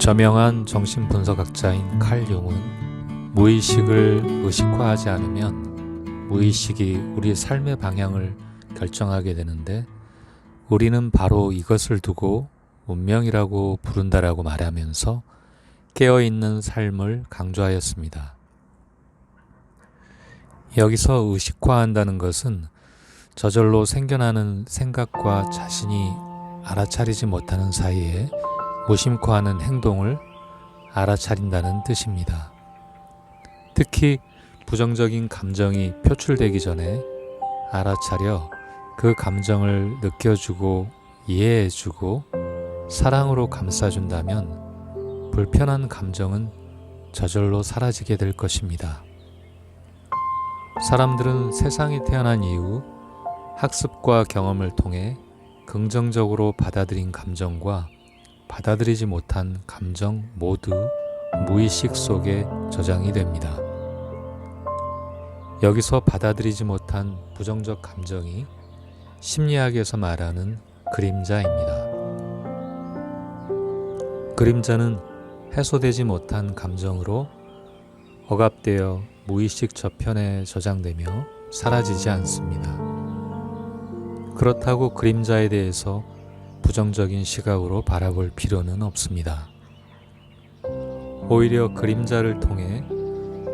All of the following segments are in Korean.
저명한 정신분석학자인 칼 융은 무의식을 의식화하지 않으면 무의식이 우리 삶의 방향을 결정하게 되는데 우리는 바로 이것을 두고 운명이라고 부른다라고 말하면서 깨어있는 삶을 강조하였습니다. 여기서 의식화한다는 것은 저절로 생겨나는 생각과 자신이 알아차리지 못하는 사이에 무심코하는 행동을 알아차린다는 뜻입니다. 특히 부정적인 감정이 표출되기 전에 알아차려 그 감정을 느껴주고 이해해주고 사랑으로 감싸준다면 불편한 감정은 저절로 사라지게 될 것입니다. 사람들은 세상에 태어난 이후 학습과 경험을 통해 긍정적으로 받아들인 감정과 받아들이지 못한 감정 모두 무의식 속에 저장이 됩니다. 여기서 받아들이지 못한 부정적 감정이 심리학에서 말하는 그림자입니다. 그림자는 해소되지 못한 감정으로 억압되어 무의식 저편에 저장되며 사라지지 않습니다. 그렇다고 그림자에 대해서 부정적인 시각으로 바라볼 필요는 없습니다. 오히려 그림자를 통해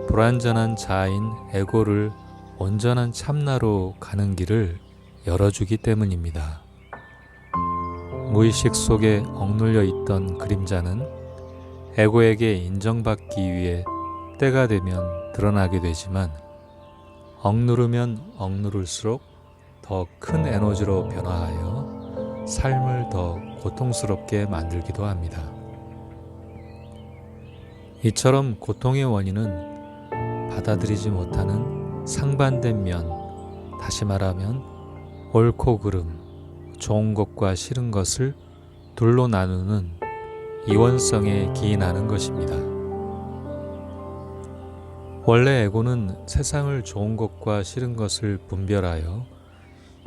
불완전한 자아인 에고를 온전한 참나로 가는 길을 열어주기 때문입니다. 무의식 속에 억눌려 있던 그림자는 에고에게 인정받기 위해 때가 되면 드러나게 되지만 억누르면 억누를수록 더 큰 에너지로 변화하여 삶을 더 고통스럽게 만들기도 합니다. 이처럼 고통의 원인은 받아들이지 못하는 상반된 면, 다시 말하면 옳고 그름, 좋은 것과 싫은 것을 둘로 나누는 이원성에 기인하는 것입니다. 원래 에고는 세상을 좋은 것과 싫은 것을 분별하여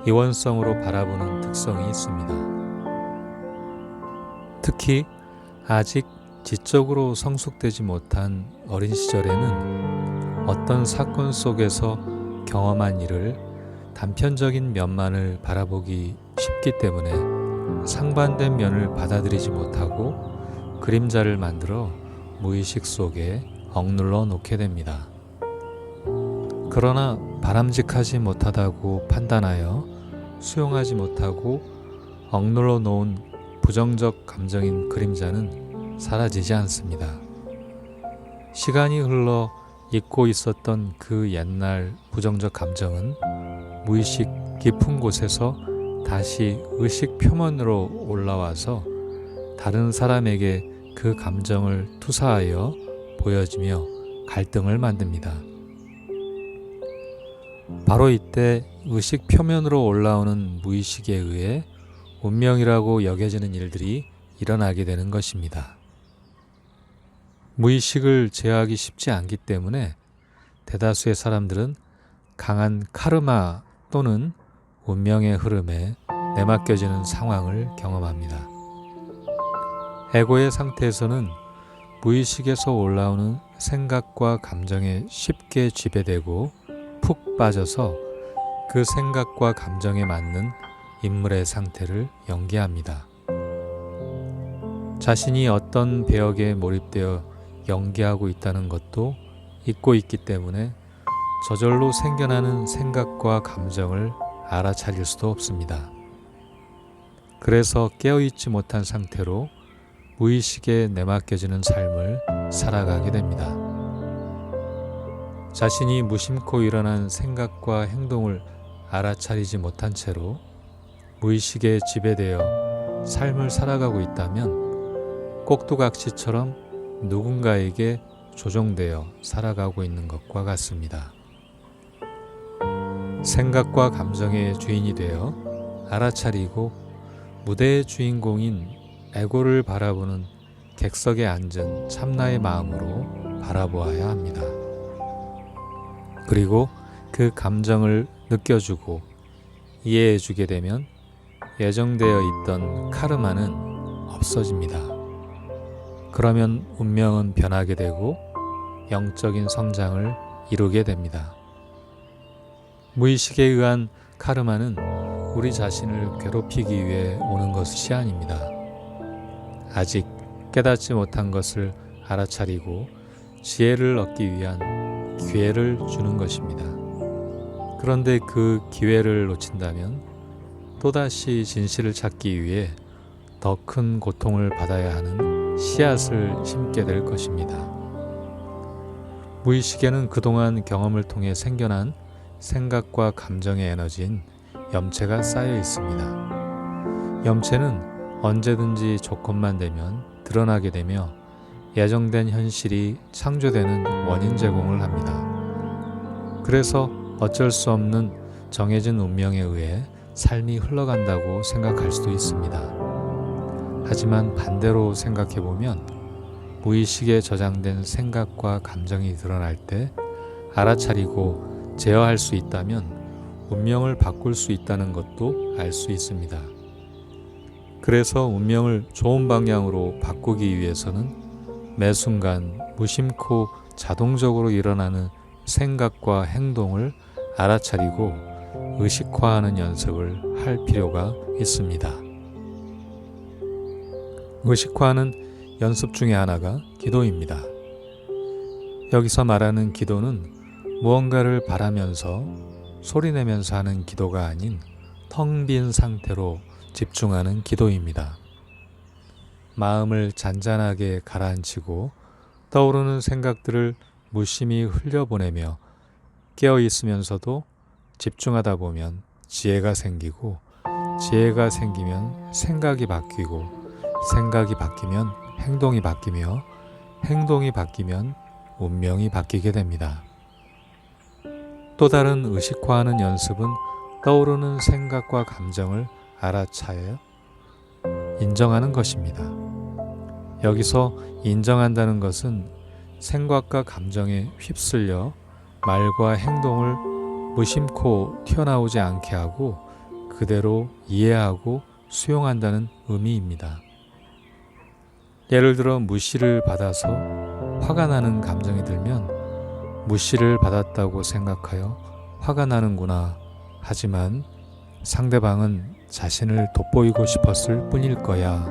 이원성으로 바라보는 특성이 있습니다. 특히 아직 지적으로 성숙되지 못한 어린 시절에는 어떤 사건 속에서 경험한 일을 단편적인 면만을 바라보기 쉽기 때문에 상반된 면을 받아들이지 못하고 그림자를 만들어 무의식 속에 억눌러 놓게 됩니다. 그러나 바람직하지 못하다고 판단하여 수용하지 못하고 억눌러 놓은 부정적 감정인 그림자는 사라지지 않습니다. 시간이 흘러 잊고 있었던 그 옛날 부정적 감정은 무의식 깊은 곳에서 다시 의식 표면으로 올라와서 다른 사람에게 그 감정을 투사하여 보여지며 갈등을 만듭니다. 바로 이때 의식 표면으로 올라오는 무의식에 의해 운명이라고 여겨지는 일들이 일어나게 되는 것입니다. 무의식을 제어하기 쉽지 않기 때문에 대다수의 사람들은 강한 카르마 또는 운명의 흐름에 내맡겨지는 상황을 경험합니다. 에고의 상태에서는 무의식에서 올라오는 생각과 감정에 쉽게 지배되고 푹 빠져서 그 생각과 감정에 맞는 인물의 상태를 연기합니다. 자신이 어떤 배역에 몰입되어 연기하고 있다는 것도 잊고 있기 때문에 저절로 생겨나는 생각과 감정을 알아차릴 수도 없습니다. 그래서 깨어있지 못한 상태로 무의식에 내맡겨지는 삶을 살아가게 됩니다. 자신이 무심코 일어난 생각과 행동을 알아차리지 못한 채로 무의식에 지배되어 삶을 살아가고 있다면 꼭두각시처럼 누군가에게 조종되어 살아가고 있는 것과 같습니다. 생각과 감정의 주인이 되어 알아차리고 무대의 주인공인 에고를 바라보는 객석에 앉은 참나의 마음으로 바라보아야 합니다. 그리고 그 감정을 느껴주고 이해해주게 되면 예정되어 있던 카르마는 없어집니다. 그러면 운명은 변하게 되고 영적인 성장을 이루게 됩니다. 무의식에 의한 카르마는 우리 자신을 괴롭히기 위해 오는 것이 아닙니다. 아직 깨닫지 못한 것을 알아차리고 지혜를 얻기 위한 기회를 주는 것입니다. 그런데 그 기회를 놓친다면 또다시 진실을 찾기 위해 더 큰 고통을 받아야 하는 씨앗을 심게 될 것입니다. 무의식에는 그동안 경험을 통해 생겨난 생각과 감정의 에너지인 염체가 쌓여 있습니다. 염체는 언제든지 조건만 되면 드러나게 되며 예정된 현실이 창조되는 원인 제공을 합니다. 그래서 어쩔 수 없는 정해진 운명에 의해 삶이 흘러간다고 생각할 수도 있습니다. 하지만 반대로 생각해보면 무의식에 저장된 생각과 감정이 드러날 때 알아차리고 제어할 수 있다면 운명을 바꿀 수 있다는 것도 알 수 있습니다. 그래서 운명을 좋은 방향으로 바꾸기 위해서는 매 순간 무심코 자동적으로 일어나는 생각과 행동을 알아차리고 의식화하는 연습을 할 필요가 있습니다. 의식화하는 연습 중에 하나가 기도입니다. 여기서 말하는 기도는 무언가를 바라면서 소리내면서 하는 기도가 아닌 텅 빈 상태로 집중하는 기도입니다. 마음을 잔잔하게 가라앉히고 떠오르는 생각들을 무심히 흘려보내며 깨어있으면서도 집중하다 보면 지혜가 생기고, 지혜가 생기면 생각이 바뀌고, 생각이 바뀌면 행동이 바뀌며, 행동이 바뀌면 운명이 바뀌게 됩니다. 또 다른 의식화하는 연습은 떠오르는 생각과 감정을 알아차려 인정하는 것입니다. 여기서 인정한다는 것은 생각과 감정에 휩쓸려 말과 행동을 무심코 튀어나오지 않게 하고 그대로 이해하고 수용한다는 의미입니다. 예를 들어 무시를 받아서 화가 나는 감정이 들면 무시를 받았다고 생각하여 화가 나는구나. 하지만 상대방은 자신을 돋보이고 싶었을 뿐일 거야.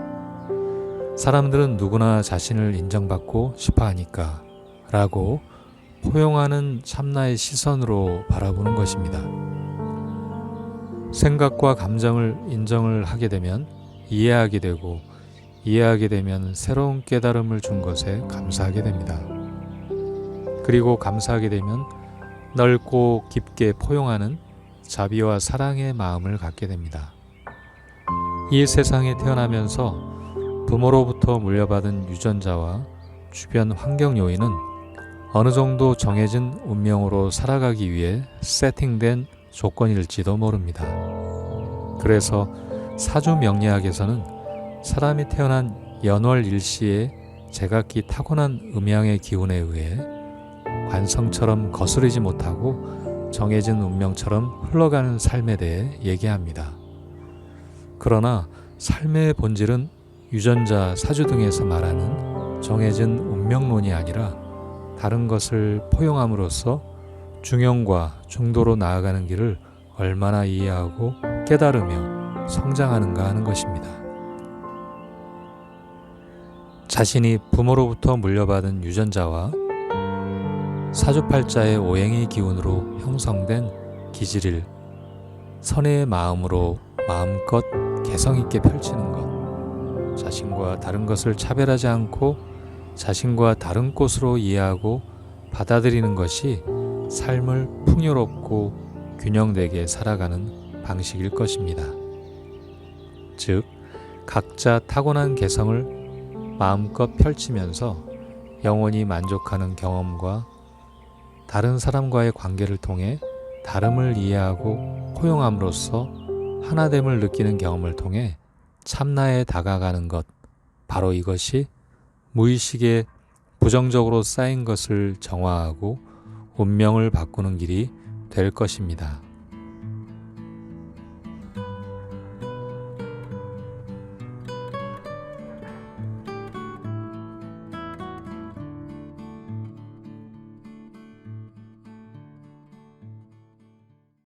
사람들은 누구나 자신을 인정받고 싶어 하니까 라고 포용하는 참나의 시선으로 바라보는 것입니다. 생각과 감정을 인정을 하게 되면 이해하게 되고, 이해하게 되면 새로운 깨달음을 준 것에 감사하게 됩니다. 그리고 감사하게 되면 넓고 깊게 포용하는 자비와 사랑의 마음을 갖게 됩니다. 이 세상에 태어나면서 부모로부터 물려받은 유전자와 주변 환경 요인은 어느 정도 정해진 운명으로 살아가기 위해 세팅된 조건일지도 모릅니다. 그래서 사주 명리학에서는 사람이 태어난 연월 일시의 제각기 타고난 음양의 기운에 의해 관성처럼 거스르지 못하고 정해진 운명처럼 흘러가는 삶에 대해 얘기합니다. 그러나 삶의 본질은 유전자, 사주 등에서 말하는 정해진 운명론이 아니라 다른 것을 포용함으로써 중용과 중도로 나아가는 길을 얼마나 이해하고 깨달으며 성장하는가 하는 것입니다. 자신이 부모로부터 물려받은 유전자와 사주팔자의 오행의 기운으로 형성된 기질을 선의 마음으로 마음껏 개성있게 펼치는 것, 자신과 다른 것을 차별하지 않고 자신과 다른 꽃으로 이해하고 받아들이는 것이 삶을 풍요롭고 균형되게 살아가는 방식일 것입니다. 즉, 각자 타고난 개성을 마음껏 펼치면서 영원히 만족하는 경험과 다른 사람과의 관계를 통해 다름을 이해하고 포용함으로써 하나됨을 느끼는 경험을 통해 참나에 다가가는 것, 바로 이것이 무의식에 부정적으로 쌓인 것을 정화하고 운명을 바꾸는 길이 될 것입니다.